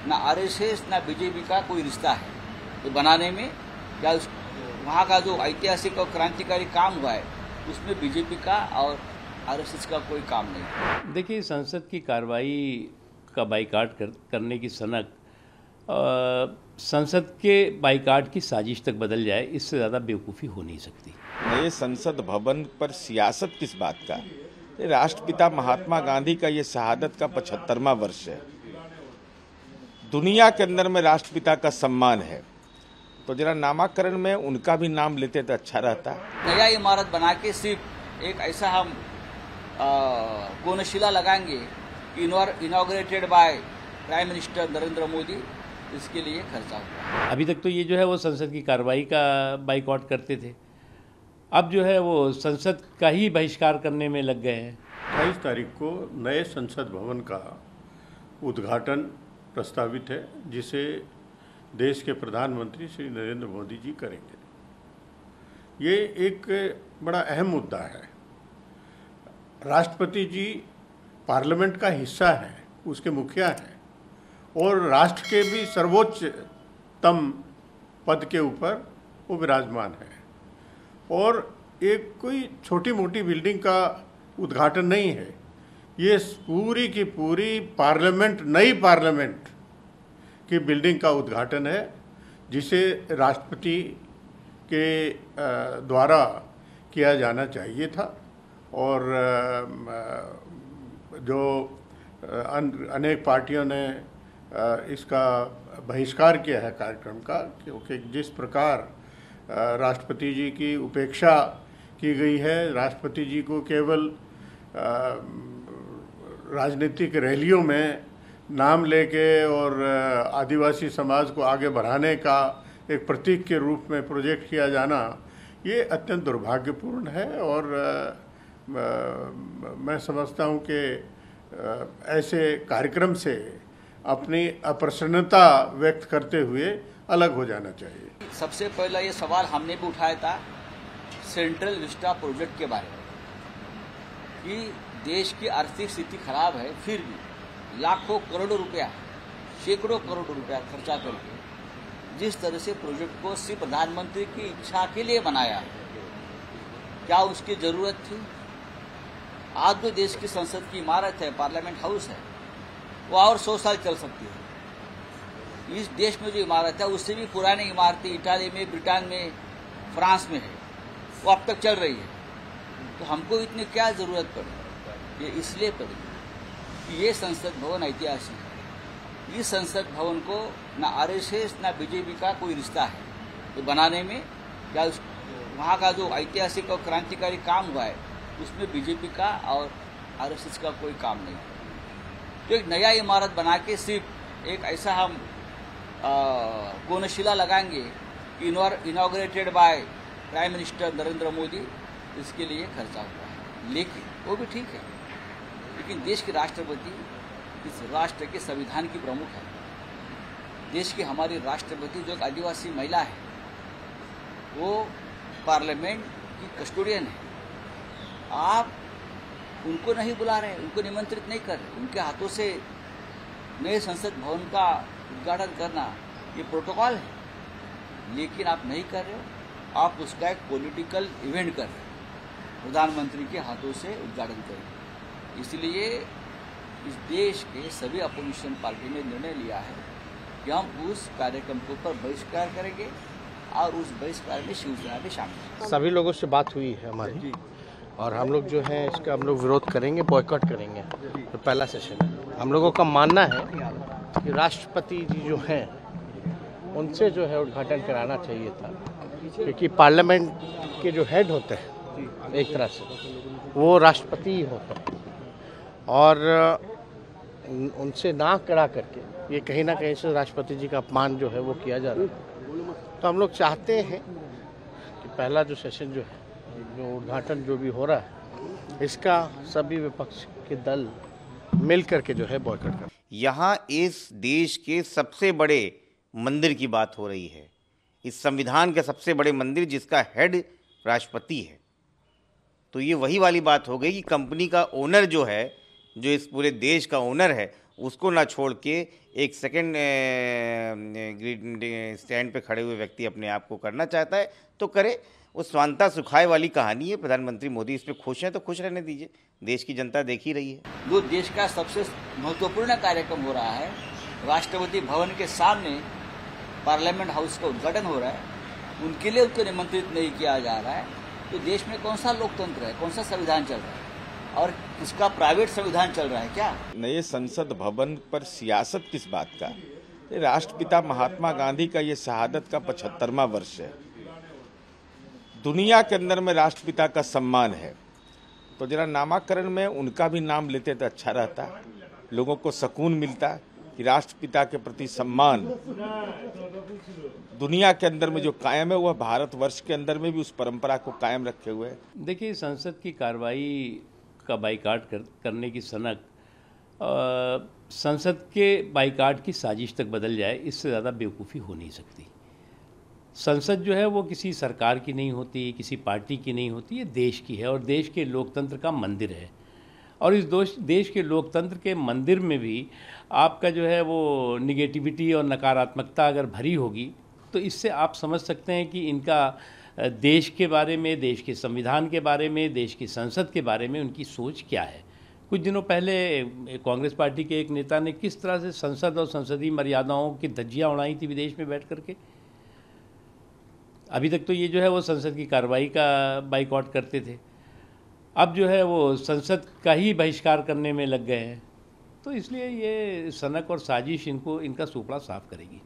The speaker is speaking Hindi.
ना आरएसएस ना बीजेपी का कोई रिश्ता है तो बनाने में, या वहाँ का जो ऐतिहासिक और क्रांतिकारी काम हुआ है उसमें बीजेपी का और आरएसएस का कोई काम नहीं है। देखिए, संसद की कार्रवाई का बाइकाट करने की सनक संसद के बाइकाट की साजिश तक बदल जाए, इससे ज़्यादा बेवकूफ़ी हो नहीं सकती। नए संसद भवन पर सियासत किस बात का? राष्ट्रपिता महात्मा गांधी का ये शहादत का 75वां वर्ष है। दुनिया के अंदर में राष्ट्रपिता का सम्मान है, तो जरा नामाकरण में उनका भी नाम लेते तो अच्छा रहता। नया इमारत बना के सिर्फ एक ऐसा हम कोनशिला लगाएंगे inaugurated by prime minister Narendra Modi, इसके लिए खर्चा हुआ। अभी तक तो ये जो है वो संसद की कार्रवाई का बाइकआउट करते थे, अब जो है वो संसद का ही बहिष्कार करने में लग गए हैं। 28 तारीख को नए संसद भवन का उद्घाटन प्रस्तावित है, जिसे देश के प्रधानमंत्री श्री नरेंद्र मोदी जी करेंगे। ये एक बड़ा अहम मुद्दा है। राष्ट्रपति जी पार्लियामेंट का हिस्सा है, उसके मुखिया हैं और राष्ट्र के भी सर्वोच्चतम पद के ऊपर वो विराजमान है। और एक कोई छोटी मोटी बिल्डिंग का उद्घाटन नहीं है, ये पूरी की पूरी पार्लियामेंट, नई पार्लियामेंट की बिल्डिंग का उद्घाटन है, जिसे राष्ट्रपति के द्वारा किया जाना चाहिए था। और जो अनेक पार्टियों ने इसका बहिष्कार किया है कार्यक्रम का, क्योंकि जिस प्रकार राष्ट्रपति जी की उपेक्षा की गई है, राष्ट्रपति जी को केवल राजनीतिक रैलियों में नाम लेके और आदिवासी समाज को आगे बढ़ाने का एक प्रतीक के रूप में प्रोजेक्ट किया जाना, ये अत्यंत दुर्भाग्यपूर्ण है। और मैं समझता हूँ कि ऐसे कार्यक्रम से अपनी अप्रसन्नता व्यक्त करते हुए अलग हो जाना चाहिए। सबसे पहला ये सवाल हमने भी उठाया था सेंट्रल विस्टा प्रोजेक्ट के बारे में कि देश की आर्थिक स्थिति खराब है, फिर भी लाखों करोड़ों रुपया, सैकड़ों करोड़ रुपया खर्चा करके जिस तरह से प्रोजेक्ट को सिर्फ प्रधानमंत्री की इच्छा के लिए बनाया, क्या उसकी जरूरत थी? आज जो देश की संसद की इमारत है, पार्लियामेंट हाउस है, वो और 100 साल चल सकती है। इस देश में जो इमारत है उससे भी पुरानी इमारतें इटाली में, ब्रिटेन में, फ्रांस में है, वो अब तक चल रही है। तो हमको इतनी क्या जरूरत पड़ी? ये इसलिए पड़ी कि ये संसद भवन ऐतिहासिक है। इस संसद भवन को ना आरएसएस ना बीजेपी का कोई रिश्ता है तो बनाने में, या वहाँ का जो ऐतिहासिक और क्रांतिकारी काम हुआ है उसमें बीजेपी का और आरएसएस का कोई काम नहीं है। तो एक नया इमारत बना के सिर्फ एक ऐसा हम कोनशिला लगाएंगे inaugurated by prime minister Narendra Modi, इसके लिए खर्चा हुआ है। लेकिन वो भी ठीक है, लेकिन देश के राष्ट्रपति इस राष्ट्र के संविधान की प्रमुख है। देश की हमारी राष्ट्रपति जो एक आदिवासी महिला है, वो पार्लियामेंट की कस्टोडियन है। आप उनको नहीं बुला रहे, उनको निमंत्रित नहीं कर रहे, उनके हाथों से नए संसद भवन का उद्घाटन करना ये प्रोटोकॉल है, लेकिन आप नहीं कर रहे हो। आप उसका एक पॉलिटिकल इवेंट कर रहे हो, प्रधानमंत्री के हाथों से उद्घाटन करेंगे। इसलिए इस देश के सभी अपोजिशन पार्टी ने निर्णय लिया है कि हम उस कार्यक्रम के ऊपर बहिष्कार करेंगे और उस बहिष्कार में शिवसेना भी शामिल है। सभी लोगों से बात हुई है हमारी, और हम लोग जो है इसका हम लोग विरोध करेंगे, बॉयकॉट करेंगे। तो पहला सेशन है, हम लोगों का मानना है कि राष्ट्रपति जी जो हैं उनसे जो है उद्घाटन कराना चाहिए था, क्योंकि पार्लियामेंट के जो हेड होते हैं एक तरह से वो राष्ट्रपति ही होते हैं, और उनसे ना करा करके ये कहीं ना कहीं से राष्ट्रपति जी का अपमान जो है वो किया जा रहा है। तो हम लोग चाहते हैं कि पहला जो सेशन जो है, जो उद्घाटन जो भी हो रहा है, इसका सभी विपक्ष के दल मिल करके जो है बॉयकॉट कर। यहाँ इस देश के सबसे बड़े मंदिर की बात हो रही है, इस संविधान के सबसे बड़े मंदिर जिसका हेड राष्ट्रपति है। तो ये वही वाली बात हो गई कि कंपनी का ओनर जो है, जो इस पूरे देश का ओनर है, उसको ना छोड़ के एक सेकंड ग्रीड स्टैंड पे खड़े हुए व्यक्ति अपने आप को करना चाहता है तो करे। वो स्वांता सुखाए वाली कहानी है। प्रधानमंत्री मोदी इस पर खुश हैं तो खुश रहने दीजिए, देश की जनता देख ही रही है। जो देश का सबसे महत्वपूर्ण कार्यक्रम हो रहा है, राष्ट्रपति भवन के सामने पार्लियामेंट हाउस का उद्घाटन हो रहा है, उनके लिए उनको निमंत्रित नहीं किया जा रहा है, तो देश में कौन सा लोकतंत्र है, कौन सा संविधान चल रहा है? और इसका प्राइवेट संविधान चल रहा है क्या? नए संसद भवन पर सियासत किस बात का? राष्ट्रपिता महात्मा गांधी का ये शहादत का 75वां वर्ष है। दुनिया के अंदर में राष्ट्रपिता का सम्मान है, तो जरा नामाकरण में उनका भी नाम लेते तो अच्छा रहता, लोगों को सुकून मिलता कि राष्ट्रपिता के प्रति सम्मान दुनिया के अंदर में जो कायम है वह भारतवर्ष के अंदर में भी उस परंपरा को कायम रखे हुए है। देखिए, संसद की कार्रवाई का बाइकाट करने की सनक संसद के बाइकाट की साजिश तक बदल जाए, इससे ज़्यादा बेवकूफ़ी हो नहीं सकती। संसद जो है वो किसी सरकार की नहीं होती, किसी पार्टी की नहीं होती, ये देश की है और देश के लोकतंत्र का मंदिर है। और इस देश के लोकतंत्र के मंदिर में भी आपका जो है वो निगेटिविटी और नकारात्मकता अगर भरी होगी तो इससे आप समझ सकते हैं कि इनका देश के बारे में, देश के संविधान के बारे में, देश की संसद के बारे में उनकी सोच क्या है। कुछ दिनों पहले कांग्रेस पार्टी के एक नेता ने किस तरह से संसद और संसदीय मर्यादाओं की धज्जियाँ उड़ाई थी विदेश में बैठ करके। अभी तक तो ये जो है वो संसद की कार्रवाई का बाइकआउट करते थे, अब जो है वो संसद का ही बहिष्कार करने में लग गए हैं। तो इसलिए ये सनक और साजिश इनका सूपड़ा साफ करेगी।